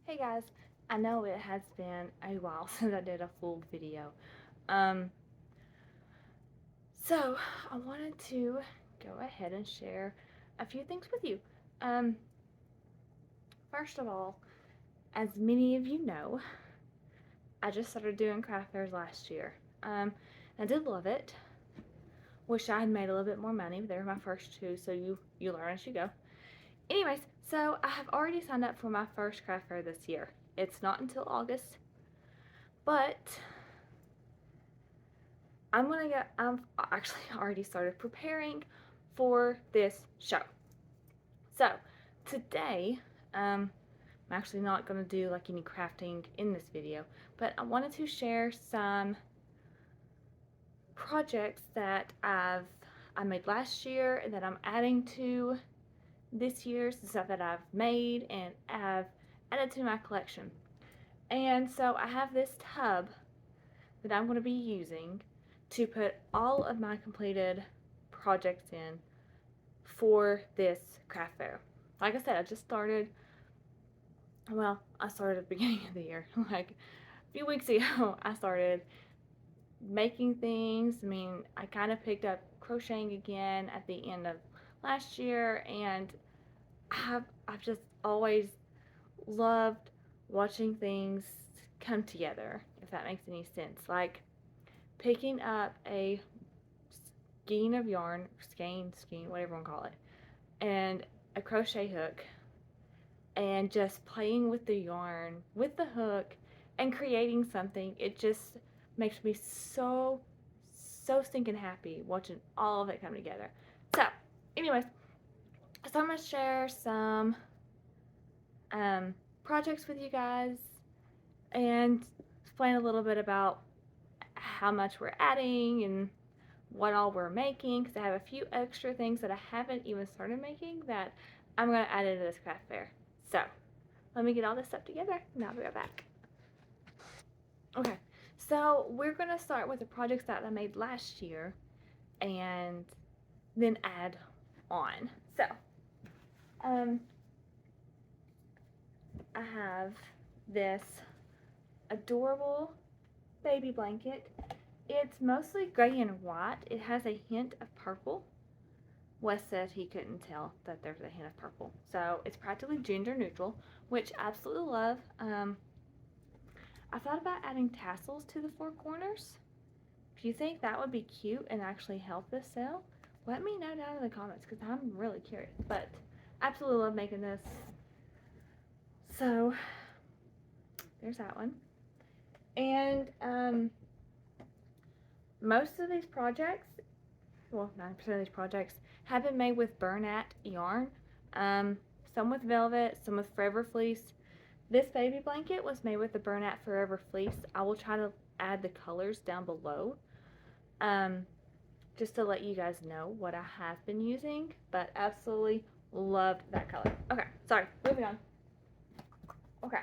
Hey guys, I know it has been a while since I did a full video. Um, so I wanted to go ahead and share a few things with you. Um, First of all, as many of you know, I just started doing craft fairs last year. I did love it. Wish I had made a little bit more money, but they were my first two, so you learn as you go. Anyways, so I have already signed up for my first craft fair this year. It's not until August, but I've actually already started preparing for this show. So today, I'm actually not going to do like any crafting in this video, but I wanted to share some projects that I made last year and that I'm adding to this year's stuff that I've made and have added to my collection. And so I have this tub that I'm going to be using to put all of my completed projects in for this craft fair. Like I said, I just started, well, I started at the beginning of the year. Like a few weeks ago, I started making things. I mean, I kind of picked up crocheting again at the end of last year, and I've just always loved watching things come together, if that makes any sense. Like picking up a skein of yarn, skein, whatever you want to call it, and a crochet hook, and just playing with the yarn, with the hook, and creating something. It just makes me so stinking happy watching all of it come together. So, anyways, so I'm going to share some projects with you guys and explain a little bit about how much we're adding and what all we're making, because I have a few extra things that I haven't even started making that I'm going to add into this craft fair. So let me get all this stuff together and I'll be right back. Okay, so we're going to start with the projects that I made last year and then add on. So I have this adorable baby blanket. It's mostly gray and white. It has a hint of purple. Wes said he couldn't tell that there's a hint of purple. So it's practically gender neutral, which I absolutely love. I thought about adding tassels to the four corners. If you think that would be cute and actually help this sell, let me know down in the comments because I'm really curious. But I absolutely love making this. So there's that one. And most of these projects, well, 90% of these projects have been made with Bernat yarn. Some with velvet, some with forever fleece. This baby blanket was made with the Bernat forever fleece. I will try to add the colors down below, just to let you guys know what I have been using, but absolutely loved that color. Okay, sorry, moving on. Okay,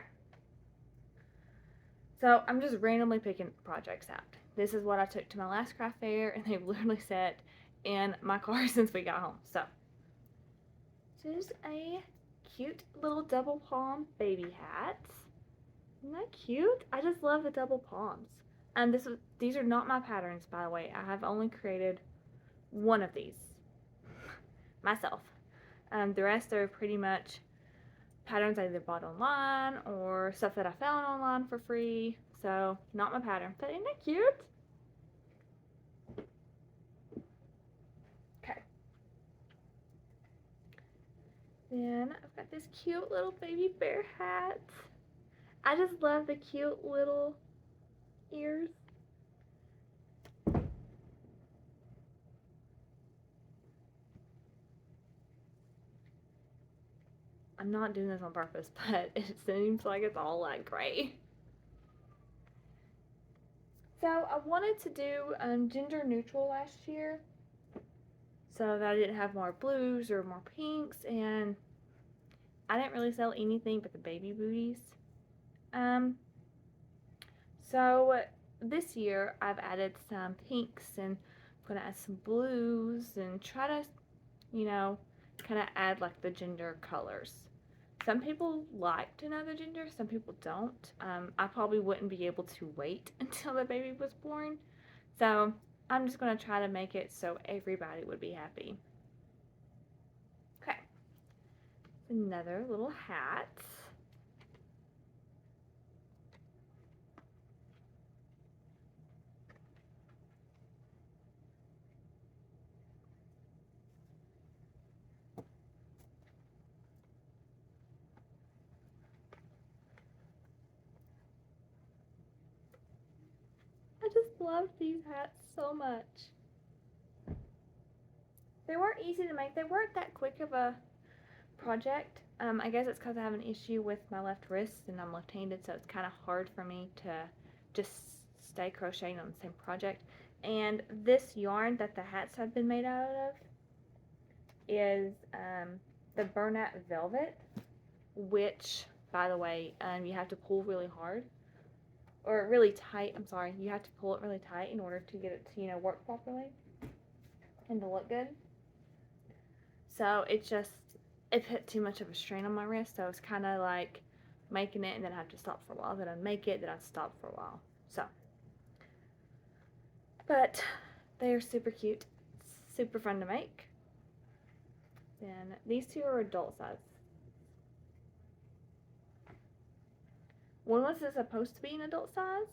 so I'm just randomly picking projects out. This is what I took to my last craft fair, and they've literally sat in my car since we got home. So, just a cute little double palm baby hat. Isn't that cute? I just love the double palms. And these are not my patterns, by the way. I have only created one of these myself. The rest are pretty much patterns I either bought online or stuff that I found online for free. So, not my pattern. But isn't that cute? Okay. Then I've got this cute little baby bear hat. I just love the cute little ears. I'm not doing this on purpose, but it seems like it's all like gray. So I wanted to do gender neutral last year so that I didn't have more blues or more pinks, and I didn't really sell anything but the baby booties. So this year I've added some pinks and I'm gonna add some blues and try to, kind of add like the gender colors Some people like to know the gender, some people don't. I probably wouldn't be able to wait until the baby was born. So I'm just going to try to make it so everybody would be happy. Okay. Another little hat. I just love these hats so much. They weren't easy to make. They weren't that quick of a project. I guess it's because I have an issue with my left wrist and I'm left-handed, so it's kind of hard for me to just stay crocheting on the same project. And this yarn that the hats have been made out of is the Bernat Velvet, which, by the way, you have to pull really hard, or really tight. I'm sorry, you have to pull it really tight in order to get it to, work properly and to look good. So it put too much of a strain on my wrist, so it's kind of like making it and then I have to stop for a while, then I'd make it, then I'd stop for a while. So, but they are super cute, super fun to make. Then these two are adult size. One was supposed to be an adult size,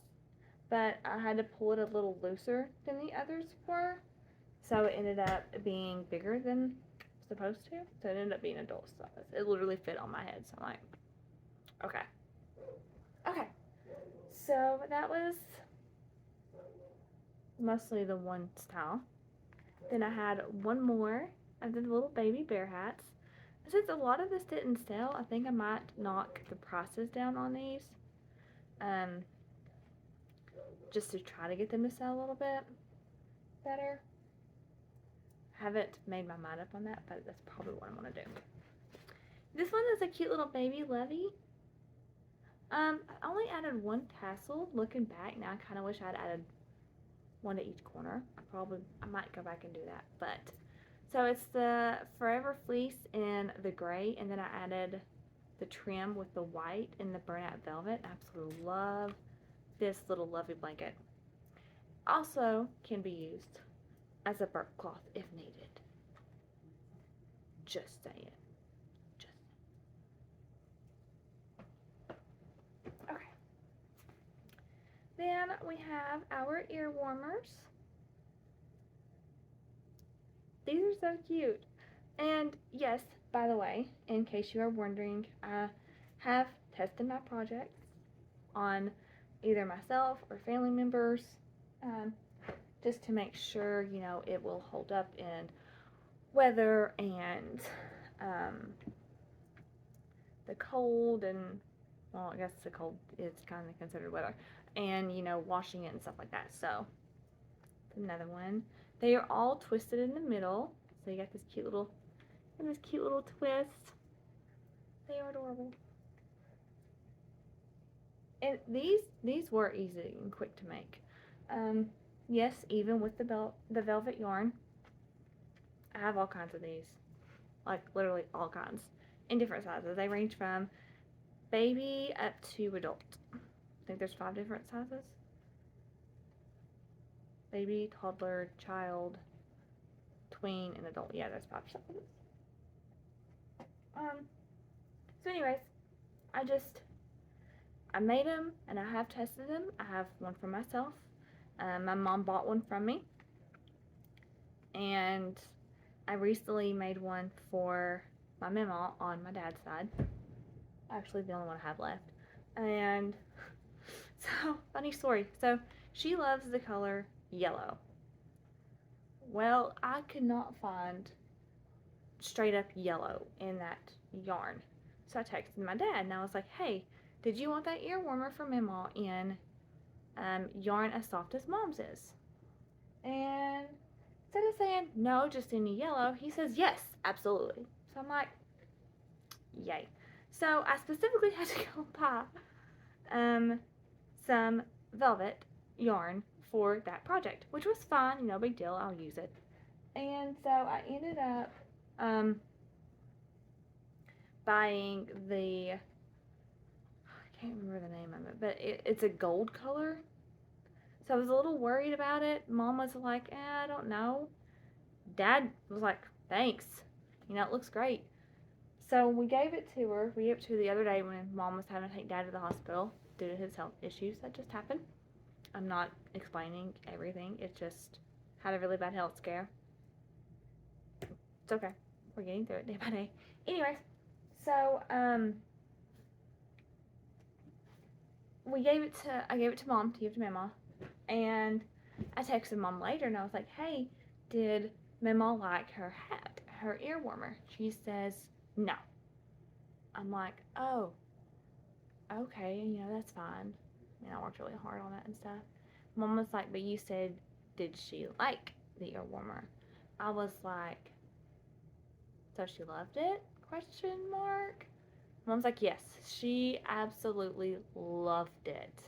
but I had to pull it a little looser than the others were, so it ended up being bigger than supposed to, so it ended up being adult size. It literally fit on my head, so I'm like, okay, so that was mostly the one style. Then I had one more of the little baby bear hats. Since a lot of this didn't sell, I think I might knock the prices down on these, just to try to get them to sell a little bit better. Haven't made my mind up on that, but that's probably what I'm gonna do. This one is a cute little baby levy. I only added one tassel. Looking back now, I kind of wish I'd added one to each corner. I might go back and do that. But so it's the Forever Fleece in the gray, and then I added the trim with the white and the Bernat Velvet. Absolutely love this little lovely blanket. Also can be used as a burp cloth if needed. Just saying. Okay. Then we have our ear warmers. These are so cute. And yes, by the way, in case you are wondering, I have tested my projects on either myself or family members, just to make sure, it will hold up in weather and the cold, and well, I guess the cold is kind of considered weather, and washing it and stuff like that. So another one. They are all twisted in the middle, so you got this cute little twist. They are adorable. And these were easy and quick to make. Yes, even with the velvet yarn. I have all kinds of these, like literally all kinds, in different sizes. They range from baby up to adult. I think there's 5 different sizes. Baby, toddler, child, tween, and adult. Yeah, there's 5 sizes. So anyways, I made them and I have tested them. I have one for myself. My mom bought one from me, and I recently made one for my mama on my dad's side. Actually, the only one I have left. And so, funny story. So, she loves the color yellow. Well, I could not find straight up yellow in that yarn. So I texted my dad and I was like, hey, did you want that ear warmer for Mama in yarn as soft as Mom's is? And instead of saying no, just any yellow, he says yes, absolutely. So I'm like, yay. So I specifically had to go buy some velvet yarn for that project, which was fine, no big deal, I'll use it. And so I ended up buying the, I can't remember the name of it, but it's a gold color. So I was a little worried about it. Mom was like, I don't know. Dad was like, thanks. You know, it looks great. So we gave it to her. We gave it to her the other day when Mom was having to take Dad to the hospital due to his health issues that just happened. I'm not explaining everything. It just had a really bad health scare. It's okay. We're getting through it day by day. Anyways, so I gave it to Mom to give to Mama, and I texted Mom later and I was like, hey, did Mama like her hat, her ear warmer? She says no. I'm like, oh, okay, you know, that's fine. And I worked really hard on it and stuff. Mom was like, but you said, did she like the ear warmer? I was like, so she loved it? Question mark. Mom's like, yes, she absolutely loved it.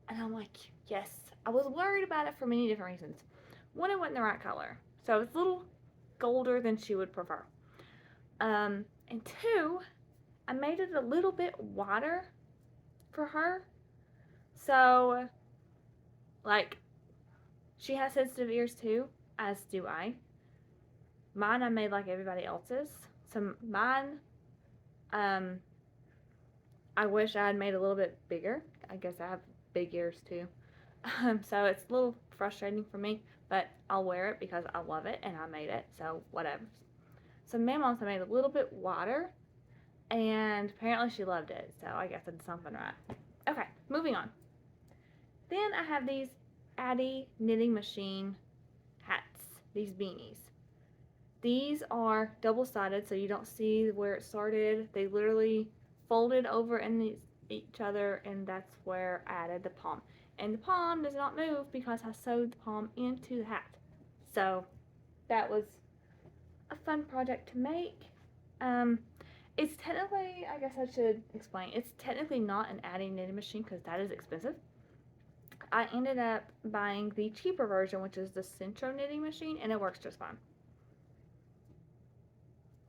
And I'm like, yes. I was worried about it for many different reasons. One, it wasn't the right color. So it's a little golder than she would prefer. And two, I made it a little bit wider for her. So, like, she has sensitive ears too, as do I. Mine I made like everybody else's. So mine, I wish I had made a little bit bigger. I guess I have big ears too. So it's a little frustrating for me, but I'll wear it because I love it and I made it, so whatever. So Mamma's I made it a little bit wider, and apparently she loved it, so I guess I did something right. Okay, moving on. Then I have these Addy knitting machine hats, these beanies. These are double-sided, so you don't see where it started. They literally folded over in each other, and that's where I added the palm. And the palm does not move because I sewed the palm into the hat. So that was a fun project to make. It's technically, I guess I should explain, it's technically not an Addy knitting machine because that is expensive. I ended up buying the cheaper version, which is the Centro knitting machine, and it works just fine.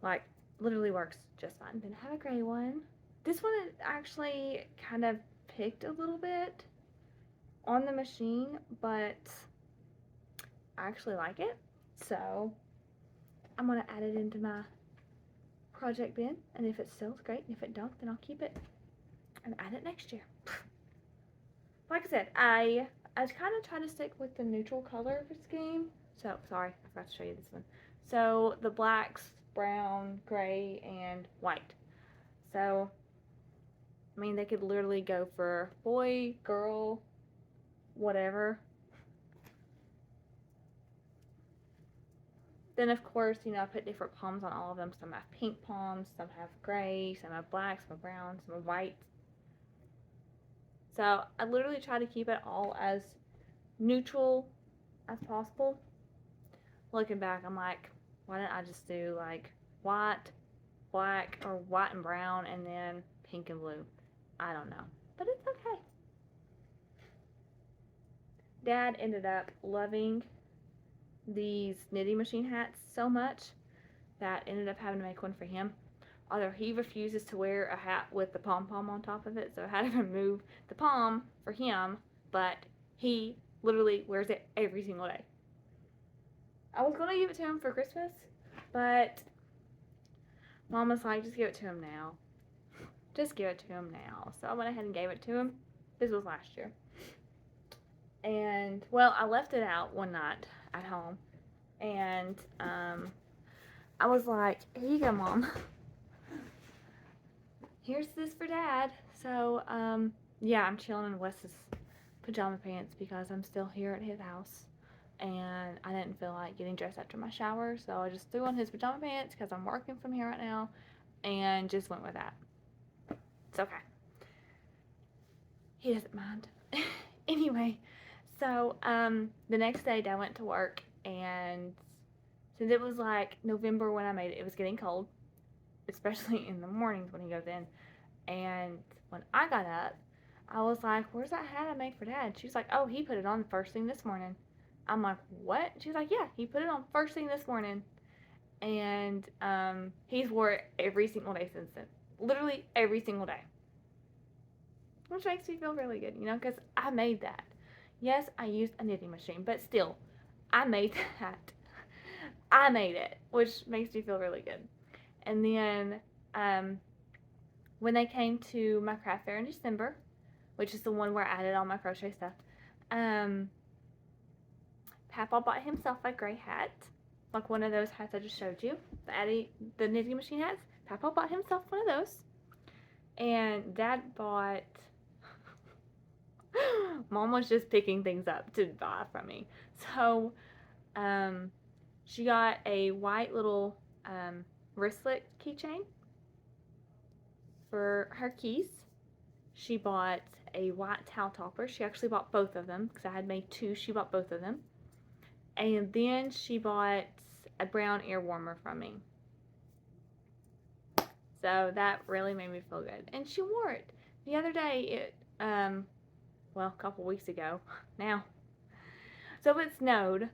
Like, literally works just fine. Then I have a gray one. This one actually kind of picked a little bit on the machine, but I actually like it. So I'm going to add it into my project bin, and if it sells, great, and if it don't, then I'll keep it and add it next year. Like I said, I kind of try to stick with the neutral color scheme. So, sorry, I forgot to show you this one. So, the blacks, brown, gray, and white. So, I mean, they could literally go for boy, girl, whatever. Then, of course, you know, I put different palms on all of them. Some have pink palms, some have gray, some have black, some have brown, some have white. So, I literally try to keep it all as neutral as possible. Looking back, I'm like, why didn't I just do, like, white, black, or white and brown, and then pink and blue? I don't know. But it's okay. Dad ended up loving these knitting machine hats so much that ended up having to make one for him. Although he refuses to wear a hat with the pom-pom on top of it, so I had to remove the pom for him, but he literally wears it every single day. I was going to give it to him for Christmas, but Mom was like, just give it to him now. Just give it to him now. So I went ahead and gave it to him. This was last year. And, well, I left it out one night at home, and I was like, here you go, Mom. Here's this for Dad. So, yeah, I'm chilling in Wes's pajama pants because I'm still here at his house, and I didn't feel like getting dressed after my shower, so I just threw on his pajama pants because I'm working from here right now, and just went with that. It's okay. He doesn't mind. Anyway, so, the next day Dad went to work, and since it was like November when I made it, it was getting cold, especially in the mornings when he goes in. And when I got up, I was like, where's that hat I made for Dad? She's like, oh, he put it on first thing this morning. I'm like, what? She's like, yeah, he put it on first thing this morning. and he's wore it every single day since then. Literally every single day. Which makes me feel really good, because I made that. Yes, I used a knitting machine, but still, I made that. I made it, which makes me feel really good. And then um, when they came to my craft fair in December, which is the one where I added all my crochet stuff, um, Papa bought himself a gray hat, like one of those hats I just showed you, the knitting machine hats. Papa bought himself one of those, and Dad bought. Mom was just picking things up to buy from me, so she got a white little wristlet keychain for her keys. She bought a white towel topper. She actually bought both of them because I had made two. She bought both of them. And then she bought a brown ear warmer from me. So that really made me feel good. And she wore it. The other day, a couple weeks ago now. So it snowed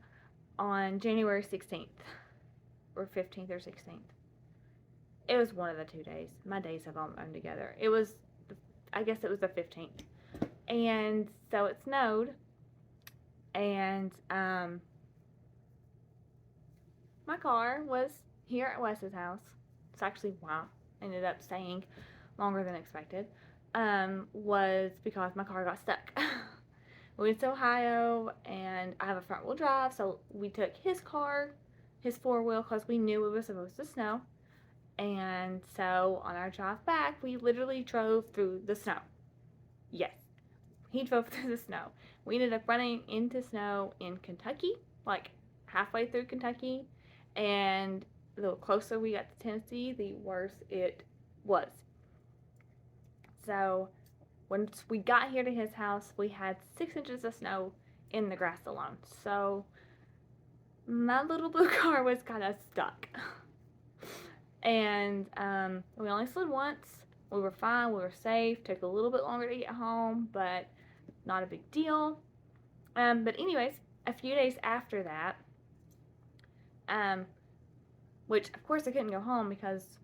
on January 16th or 15th or 16th. It was one of the 2 days. My days have all run together. I guess it was the 15th. And so it snowed. And my car was here at Wes's house. It's actually why I ended up staying longer than expected. Was because my car got stuck. We went to Ohio, and I have a front wheel drive, so we took his car, his 4-wheel, because we knew it was supposed to snow. And so on our drive back, we literally drove through the snow. Yes, he drove through the snow. We ended up running into snow in Kentucky, like halfway through Kentucky, and the closer we got to Tennessee, the worse it was. So once we got here to his house, we had 6 inches of snow in the grass alone. So my little blue car was kind of stuck. And we only slid once. We were fine. We were safe. Took a little bit longer to get home, but not a big deal. But anyways, a few days after that, which of course I couldn't go home because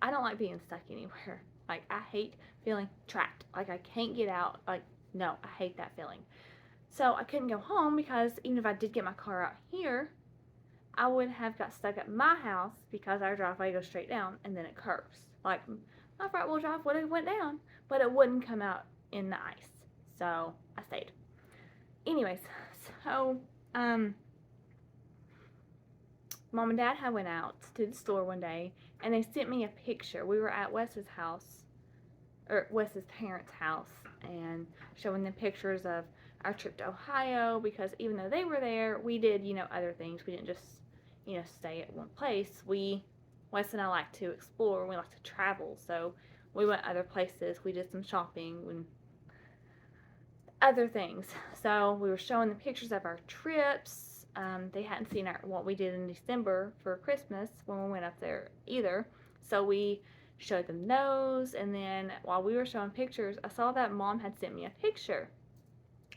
I don't like being stuck anywhere. Like, I hate feeling trapped. Like, I can't get out. Like, no, I hate that feeling. So I couldn't go home because even if I did get my car out here, I would have got stuck at my house because our driveway goes straight down and then it curves. Like, my front wheel drive would have went down, but it wouldn't come out in the ice. So I stayed. Anyways, so Mom and Dad had went out to the store one day, and they sent me a picture. We were at Wes's house, or Wes's parents' house, and showing them pictures of our trip to Ohio, because even though they were there, we did, other things. We didn't just, stay at one place. Wes and I like to explore, we like to travel, so we went other places. We did some shopping and other things. So we were showing the pictures of our trips. They hadn't seen what we did in December for Christmas when we went up there either. So we showed them those, and then while we were showing pictures, I saw that Mom had sent me a picture.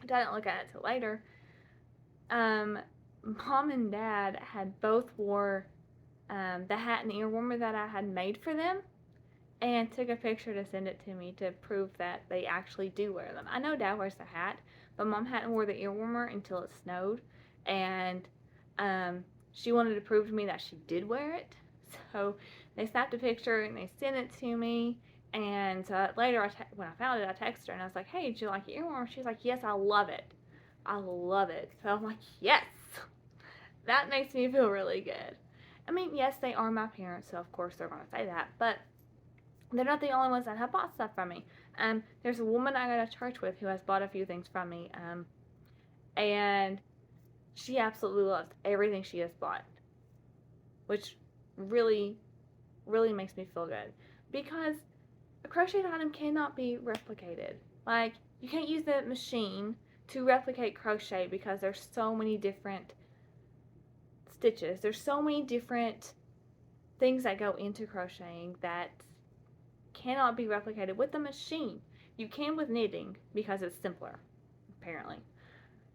I didn't look at it till later. Mom and Dad had both wore the hat and ear warmer that I had made for them, and took a picture to send it to me to prove that they actually do wear them. I know Dad wears the hat, but Mom hadn't wore the ear warmer until it snowed, and she wanted to prove to me that she did wear it. So they snapped a picture and they sent it to me. And later, when I found it, I texted her and I was like, "Hey, did you like your ear warmer?" She's like, "Yes, I love it. I love it." So I'm like, yes, that makes me feel really good. I mean, yes, they are my parents, so of course they're going to say that, but they're not the only ones that have bought stuff from me. There's a woman I go to church with who has bought a few things from me, and she absolutely loves everything she has bought, which really, really makes me feel good, because a crocheted item cannot be replicated. Like, you can't use the machine to replicate crochet because there's so many different stitches. There's so many different things that go into crocheting that cannot be replicated with the machine. You can with knitting because it's simpler, apparently.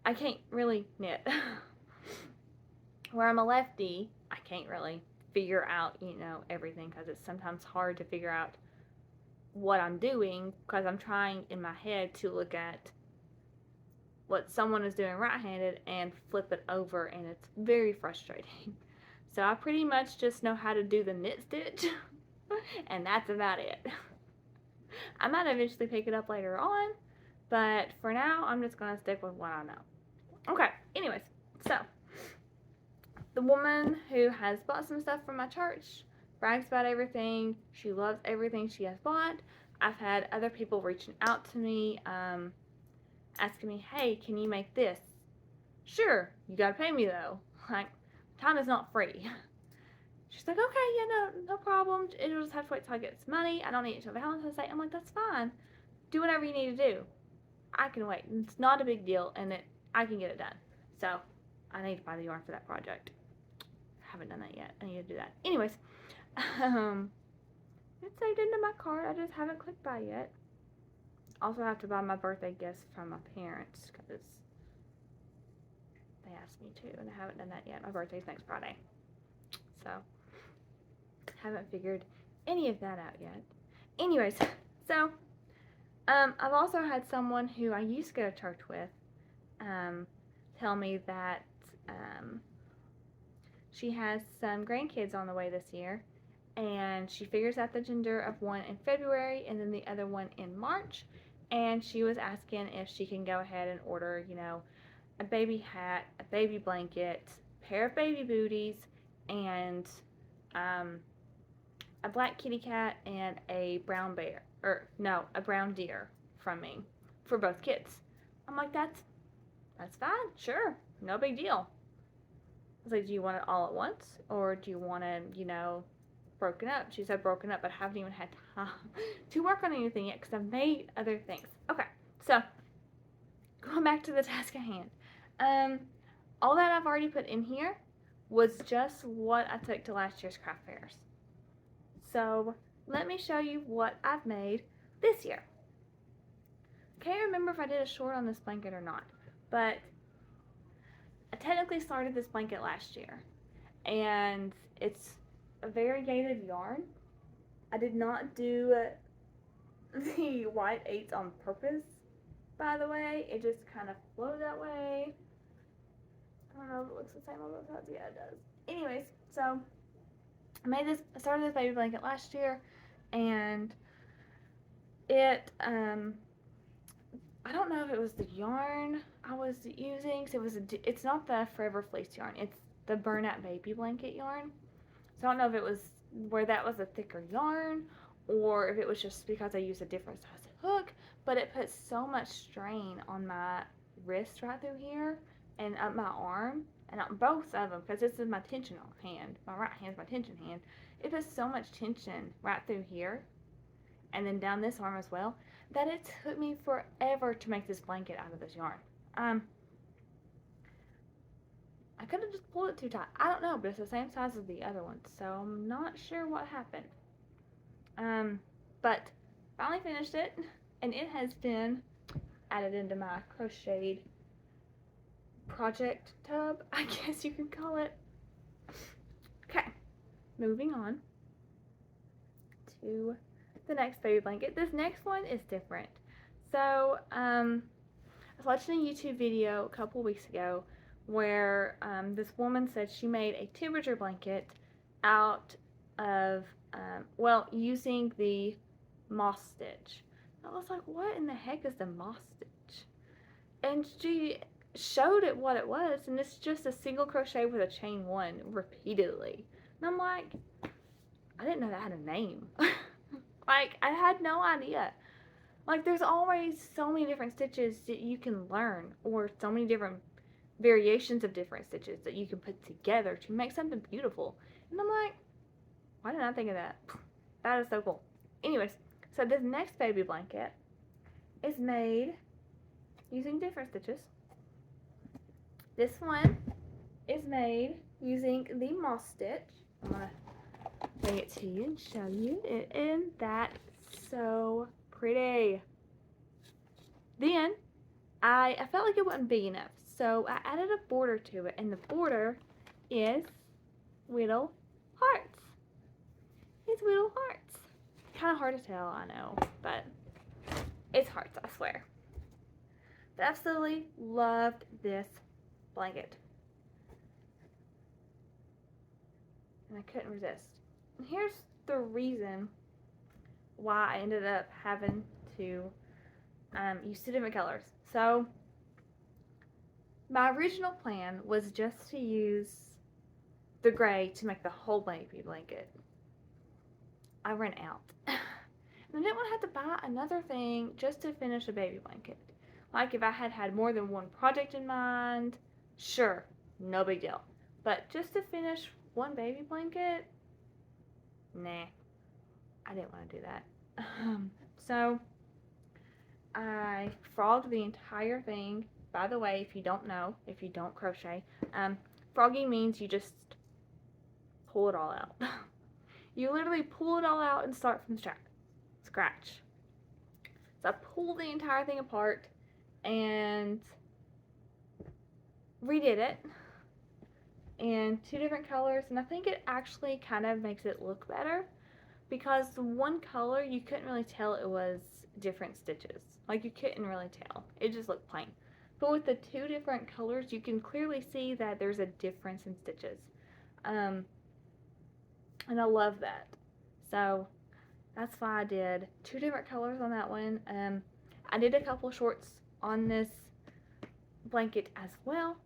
I can't really knit. Where I'm a lefty, I can't really figure out, you know, everything, because it's sometimes hard to figure out what I'm doing because I'm trying in my head to look at what someone is doing right-handed and flip it over, and it's very frustrating. So I pretty much just know how to do the knit stitch and that's about it. I might eventually pick it up later on, but for now I'm just going to stick with what I know. Okay, anyways, so the woman who has bought some stuff from my church brags about everything. She loves everything she has bought. I've had other people reaching out to me, asking me, hey, can you make this? Sure, you gotta pay me though. Like, time is not free. She's like, okay, yeah, no problem. It'll just have to wait till I get some money. I don't need it till Valentine's Day. I'm like, that's fine. Do whatever you need to do. I can wait. It's not a big deal, and I can get it done. So, I need to buy the yarn for that project. Haven't done that yet. I need to do that. Anyways, it's saved into my card. I just haven't clicked buy yet. Also, I have to buy my birthday gifts from my parents because they asked me to, and I haven't done that yet. My birthday's next Friday. So, haven't figured any of that out yet. Anyways, so, I've also had someone who I used to go to church with tell me that she has some grandkids on the way this year, and she figures out the gender of one in February and then the other one in March, and she was asking if she can go ahead and order, you know, a baby hat, a baby blanket, a pair of baby booties, and a black kitty cat and a brown bear, or no, a brown deer from me for both kids. I'm like, that's fine, sure, no big deal. I was like, do you want it all at once, or do you want it, you know, broken up? She said broken up, but I haven't even had time to work on anything yet because I've made other things. Okay, so going back to the task at hand. All that I've already put in here was just what I took to last year's craft fairs. So let me show you what I've made this year. Can't remember if I did a short on this blanket or not, but I technically started this blanket last year, and it's a variegated yarn. I did not do the white 8s on purpose, by the way. It just kind of flowed that way. I don't know if it looks the same on both sides. Yeah, it does. Anyways, so I started this baby blanket last year, and it, I don't know if it was the yarn I was using. So it's not the Forever Fleece yarn. It's the Bernat baby blanket yarn. So I don't know if it was where that was a thicker yarn, or if it was just because I used a different size hook, but it put so much strain on my wrist right through here and up my arm, and on both of them, because this is my tension hand. My right hand is my tension hand. It put so much tension right through here and then down this arm as well, that it took me forever to make this blanket out of this yarn. I could have just pulled it too tight. I don't know, but it's the same size as the other one, so I'm not sure what happened. But finally finished it, and it has been added into my crocheted project tub, I guess you could call it. Okay, moving on to the next baby blanket. This next one is different. So, I was watching a YouTube video a couple weeks ago where this woman said she made a temperature blanket out of, using the moss stitch. I was like, what in the heck is the moss stitch? And she showed it what it was, and it's just a single crochet with a chain 1 repeatedly. And I'm like, I didn't know that had a name. Like, I had no idea. Like, there's always so many different stitches that you can learn, or so many different variations of different stitches that you can put together to make something beautiful. And I'm like, why didn't I think of that? That is so cool. Anyways, so this next baby blanket is made using different stitches. This one is made using the moss stitch. I'm going to bring it to you and show you. And that's so pretty. Then I felt like it wasn't big enough, so I added a border to it, and the border is little hearts. It's little hearts. Kind of hard to tell, I know, but it's hearts, I swear. But absolutely loved this blanket. And I couldn't resist. And here's the reason why I ended up having to use 2 different colors. So my original plan was just to use the gray to make the whole baby blanket. I ran out. And I didn't want to have to buy another thing just to finish a baby blanket. Like if I had more than one project in mind, sure, no big deal. But just to finish one baby blanket, nah, I didn't want to do that. So I frogged the entire thing. By the way, if you don't know, if you don't crochet, frogging means you just pull it all out. You literally pull it all out and start from scratch. So I pulled the entire thing apart and redid it in 2 different colors, and I think it actually kind of makes it look better because the one color you couldn't really tell it was different stitches. Like you couldn't really tell. It just looked plain. But with the 2 different colors, you can clearly see that there's a difference in stitches. And I love that. So that's why I did 2 different colors on that one. I did a couple shorts on this blanket as well,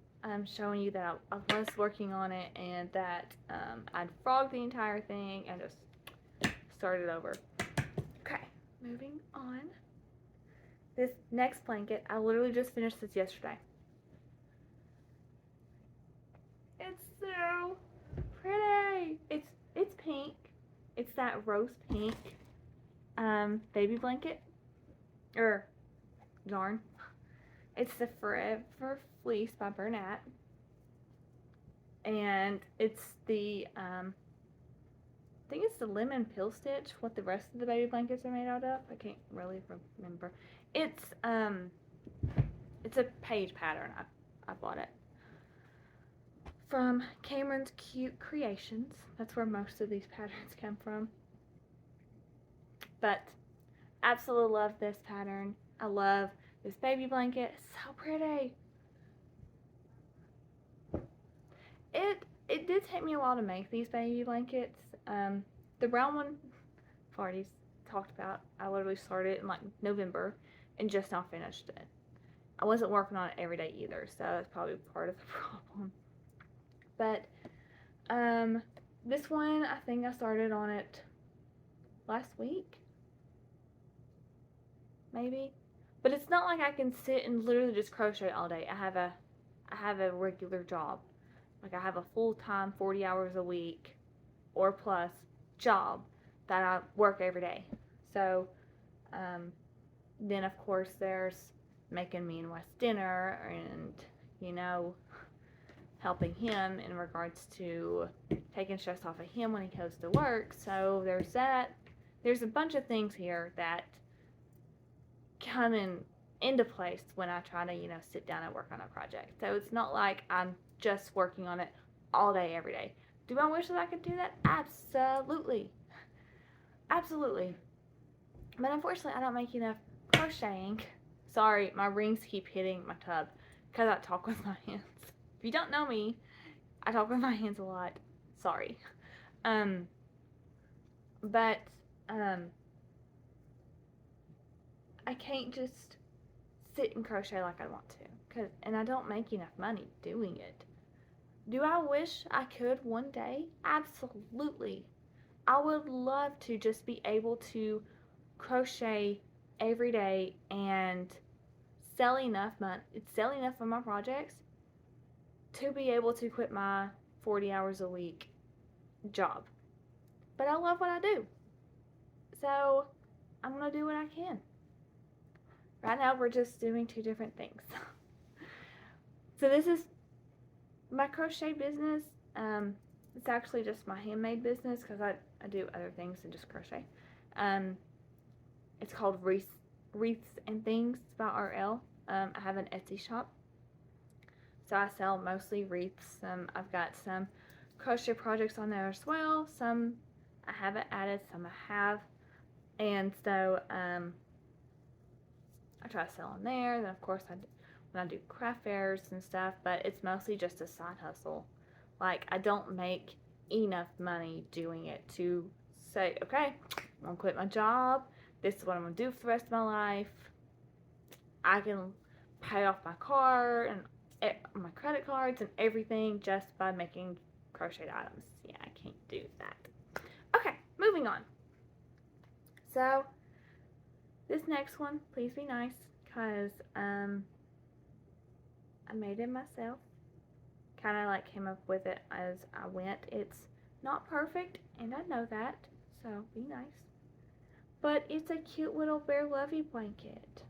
showing you that I was working on it and that I'd frogged the entire thing and just started over. Okay, moving on. This next blanket, I literally just finished this yesterday. It's so pretty. It's pink. It's that rose pink baby blanket or yarn. It's the Forever Fleece by Bernat, and it's the I think it's the lemon pill stitch. What the rest of the baby blankets are made out of, I can't really remember. It's a page pattern. I bought it from Cameron's Cute Creations. That's where most of these patterns come from. But absolutely love this pattern. I love this baby blanket. It's so pretty. It did take me a while to make these baby blankets. The brown one I've already talked about. I literally started in like November and just now finished it. I wasn't working on it every day either, so that's probably part of the problem. But this one, I think I started on it last week, maybe. But it's not like I can sit and literally just crochet all day. I have a regular job. Like I have a full-time 40 hours a week or plus job that I work every day. So then of course there's making me and Wes dinner and, you know, helping him in regards to taking stress off of him when he goes to work. So there's that. There's a bunch of things here that come into place when I try to, you know, sit down and work on a project. So it's not like I'm just working on it all day, every day. Do I wish that I could do that? Absolutely. Absolutely. But unfortunately, I don't make enough crocheting. Sorry, my rings keep hitting my tub because I talk with my hands. If you don't know me, I talk with my hands a lot. Sorry. But I can't just sit and crochet like I want to, and I don't make enough money doing it. Do I wish I could one day? Absolutely. I would love to just be able to crochet every day and sell enough of my projects to be able to quit my 40 hours a week job. But I love what I do. So I'm going to do what I can. Right now we're just doing 2 different things. So this is my crochet business. It's actually just my handmade business because I do other things than just crochet. It's called Wreaths and Things by RL. I have an Etsy shop. So I sell mostly wreaths. I've got some crochet projects on there as well. Some I haven't added, some I have. And so I try to sell on there. Then of course when I do craft fairs and stuff, but it's mostly just a side hustle. Like, I don't make enough money doing it to say, okay, I'm gonna quit my job. This is what I'm gonna do for the rest of my life. I can pay off my car and my credit cards and everything just by making crocheted items. Yeah, I can't do that. Okay, moving on. So this next one, please be nice, because I made it myself. Kind of like came up with it as I went. It's not perfect, and I know that, so be nice. But it's a cute little bear lovey blanket.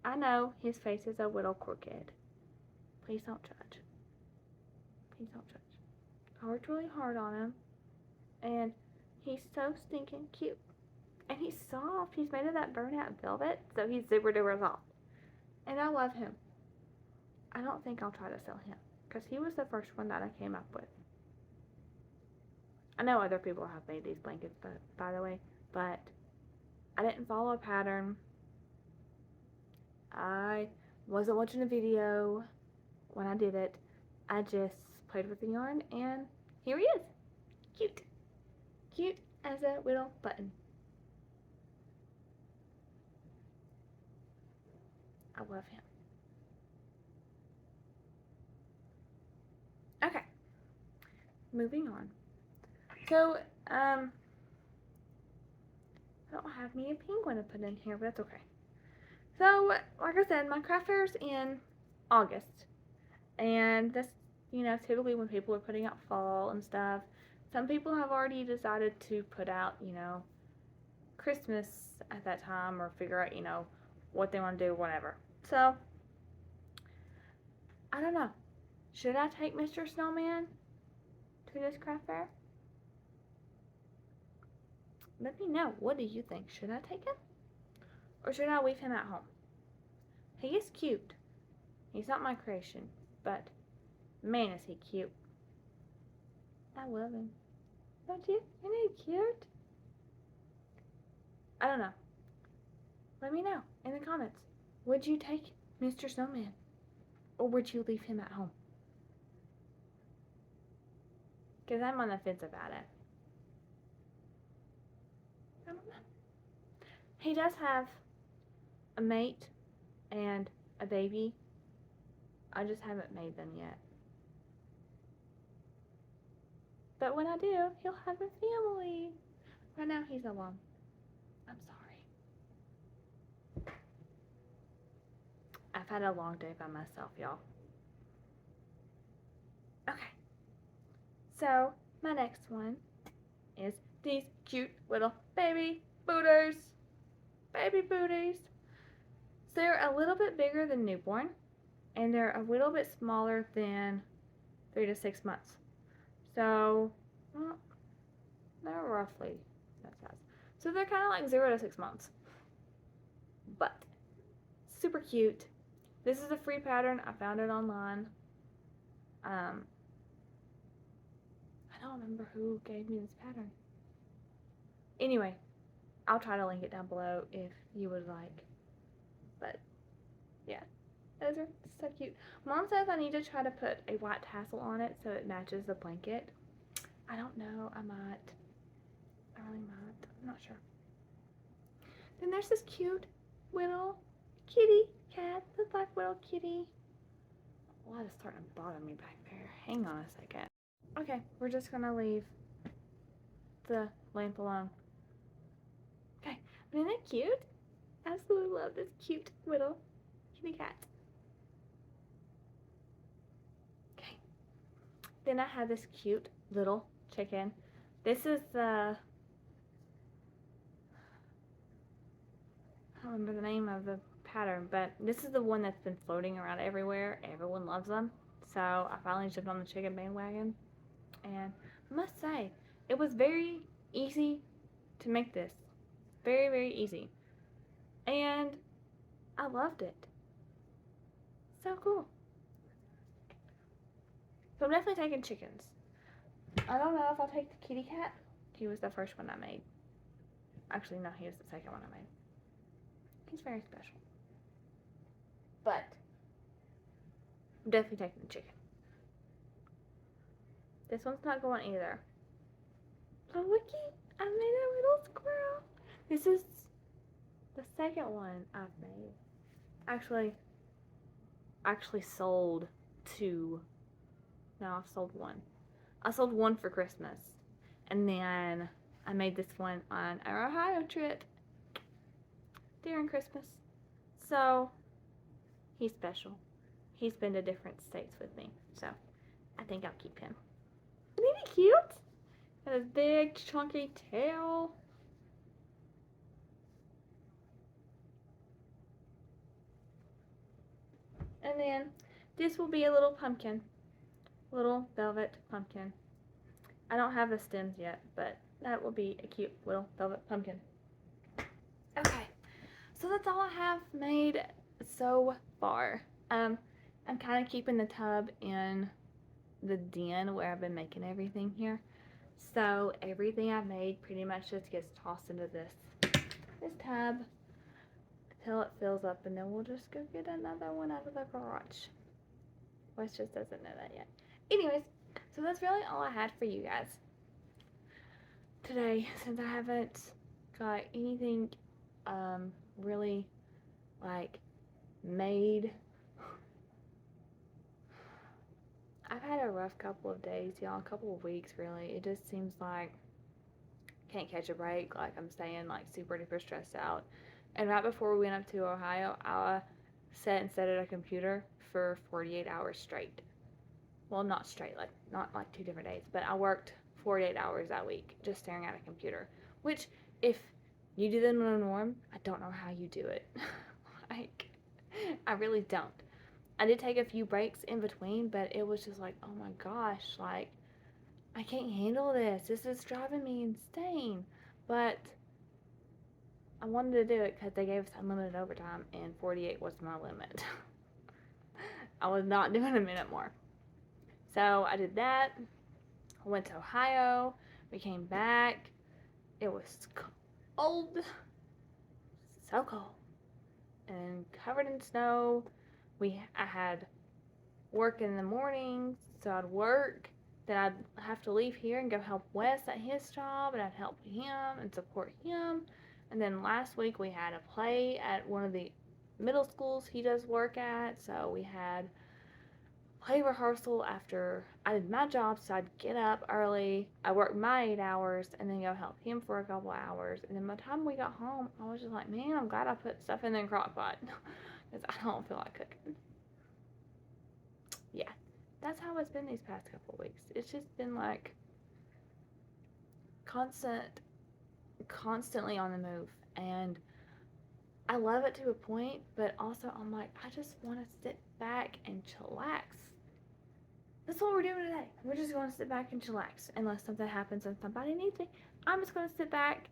I know his face is a little crooked. Please don't judge. Please don't judge. I worked really hard on him, and he's so stinking cute. And he's soft. He's made of that Bernat velvet, so he's super duper soft. And I love him. I don't think I'll try to sell him, because he was the first one that I came up with. I know other people have made these blankets, but by the way, but I didn't follow a pattern. I wasn't watching a video when I did it. I just played with the yarn, and here he is. Cute. Cute as a little button. I love him. Okay. Moving on. So, I don't have me a penguin to put in here, but that's okay. So, like I said, my craft fair's in August. And that's, typically when people are putting out fall and stuff. Some people have already decided to put out, Christmas at that time, or figure out, what they want to do, whatever. So, I don't know. Should I take Mr. Snowman to this craft fair? Let me know. What do you think? Should I take him? Or should I leave him at home? He is cute. He's not my creation, but man, is he cute. I love him. Don't you? Isn't he cute? I don't know. Let me know in the comments. Would you take Mr. Snowman? Or would you leave him at home? Because I'm on the fence about it. I don't know. He does have a mate and a baby. I just haven't made them yet. But when I do, he'll have a family. Right now, he's alone. I'm sorry. I've had a long day by myself, y'all. Okay. So, my next one is these cute little baby booties. Baby booties. So they're a little bit bigger than newborn, and they're a little bit smaller than 3 to 6 months. So, well, they're roughly that size. So they're kind of like 0 to 6 months. But, super cute. This is a free pattern. I found it online. I don't remember who gave me this pattern. Anyway, I'll try to link it down below if you would like. But, yeah. Those are so cute. Mom says I need to try to put a white tassel on it so it matches the blanket. I don't know. I might. I really might. I'm not sure. Then there's this cute little kitty cat. The black little kitty. A lot is starting to bother me back there. Hang on a second. Okay, we're just going to leave the lamp alone. Okay, isn't it cute? I absolutely love this cute little kitty cat. Okay. Then I have this cute little chicken. This is the, I don't remember the name of the pattern, but this is the one that's been floating around everywhere. Everyone loves them. So I finally jumped on the chicken bandwagon. And I must say, it was very easy to make this. Very, very easy. And I loved it. So cool. So I'm definitely taking chickens. I don't know if I'll take the kitty cat. He was the first one I made. Actually, no, he was the second one I made. He's very special. But I'm definitely taking the chicken. This one's not going either. Oh, looky! I made a little squirrel. This is the second one I've made. Actually sold two. No, I've sold one. I sold one for Christmas. And then I made this one on our Ohio trip during Christmas. So, he's special. He's been to different states with me. So, I think I'll keep him. Isn't he cute? Got his big, chunky tail. And then, this will be a little pumpkin. Little velvet pumpkin. I don't have the stems yet, but that will be a cute little velvet pumpkin. Okay, so that's all I have made so far. I'm kind of keeping the tub in the den where I've been making everything here. So everything I've made pretty much just gets tossed into this tub until it fills up, and then we'll just go get another one out of the garage. Wes just doesn't know that yet. Anyways, so that's really all I had for you guys today, since I haven't got anything really like made. I've had a rough couple of days, y'all, a couple of weeks really. It just seems like I can't catch a break, like I'm staying like super duper stressed out. And right before we went up to Ohio, I sat and sat at a computer for 48 hours straight. Well, not straight, like not like 2 different days, but I worked 48 hours that week just staring at a computer, which if you do that in the norm, I don't know how you do it. Like, I really don't. I did take a few breaks in between, but it was just like, oh my gosh, like, I can't handle this. This is driving me insane. But I wanted to do it because they gave us unlimited overtime, and 48 was my limit. I was not doing a minute more. So I did that. I went to Ohio. We came back. It was cold. So cold. And covered in snow. I had work in the morning, so I'd work. Then I'd have to leave here and go help Wes at his job, and I'd help him and support him. And then last week we had a play at one of the middle schools he does work at, so we had play rehearsal after I did my job, so I'd get up early, I worked my 8 hours, and then go help him for a couple hours. And then by the time we got home, I was just like, man, I'm glad I put stuff in the crock pot, because I don't feel like cooking. Yeah, that's how it's been these past couple of weeks. It's just been like constantly on the move, and I love it to a point, but also I'm like, I just want to sit back and chillax. That's what we're doing today. We're just going to sit back and chillax. Unless something happens and somebody needs me, I'm just going to sit back,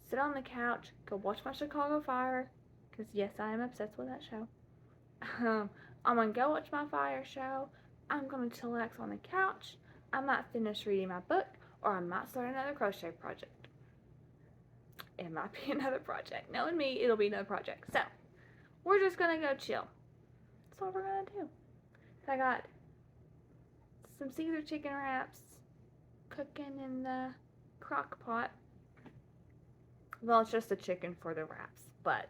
sit on the couch, go watch my Chicago Fire, because yes, I am obsessed with that show. I'm going to go watch my fire show. I'm going to chillax on the couch. I might finish reading my book, or I might start another crochet project. It might be another project. Knowing me, it'll be another project. So, we're just going to go chill. That's what we're going to do. I got some Caesar chicken wraps cooking in the crock pot. Well, it's just the chicken for the wraps, but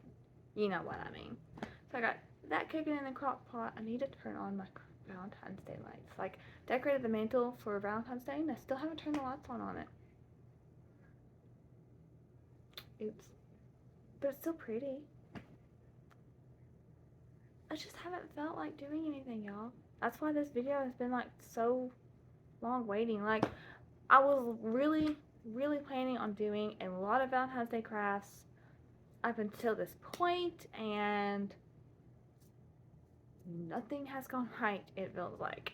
you know what I mean. So I got that cooking in the crock pot. I need to turn on my Valentine's Day lights. Like, decorated the mantle for Valentine's Day, and I still haven't turned the lights on it. Oops. But it's still pretty. I just haven't felt like doing anything, y'all. That's why this video has been like so long waiting. Like, I was really planning on doing a lot of Valentine's Day crafts up until this point, and nothing has gone right, it feels like.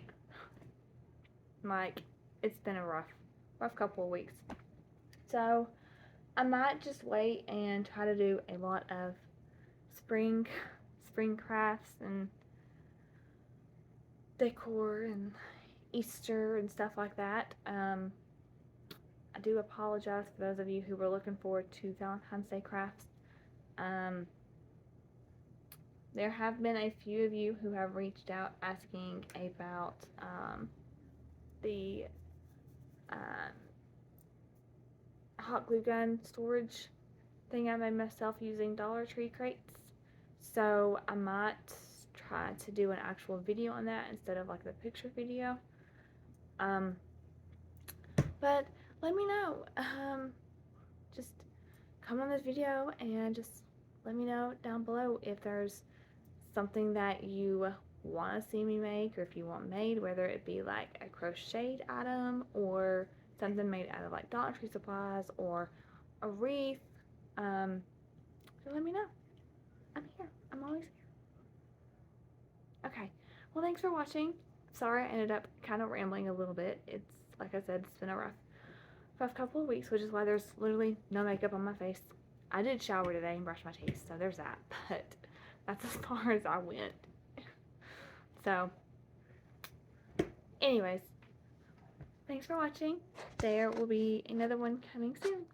Like, it's been a rough couple of weeks. So, I might just wait and try to do a lot of spring crafts and decor and Easter and stuff like that. I do apologize for those of you who were looking forward to Valentine's Day crafts. There have been a few of you who have reached out asking about the hot glue gun storage thing I made myself using Dollar Tree crates. So I might try to do an actual video on that instead of like the picture video. But let me know. Just comment on this video and just let me know down below if there's something that you want to see me make, or if you want made, whether it be like a crocheted item or something made out of like Dollar Tree supplies or a wreath. So let me know. I'm here. I'm always here. Okay. Well, thanks for watching. Sorry I ended up kind of rambling a little bit. It's, like I said, it's been a rough couple of weeks, which is why there's literally no makeup on my face. I did shower today and brush my teeth, so there's that. But that's as far as I went. So, anyways, thanks for watching. There will be another one coming soon.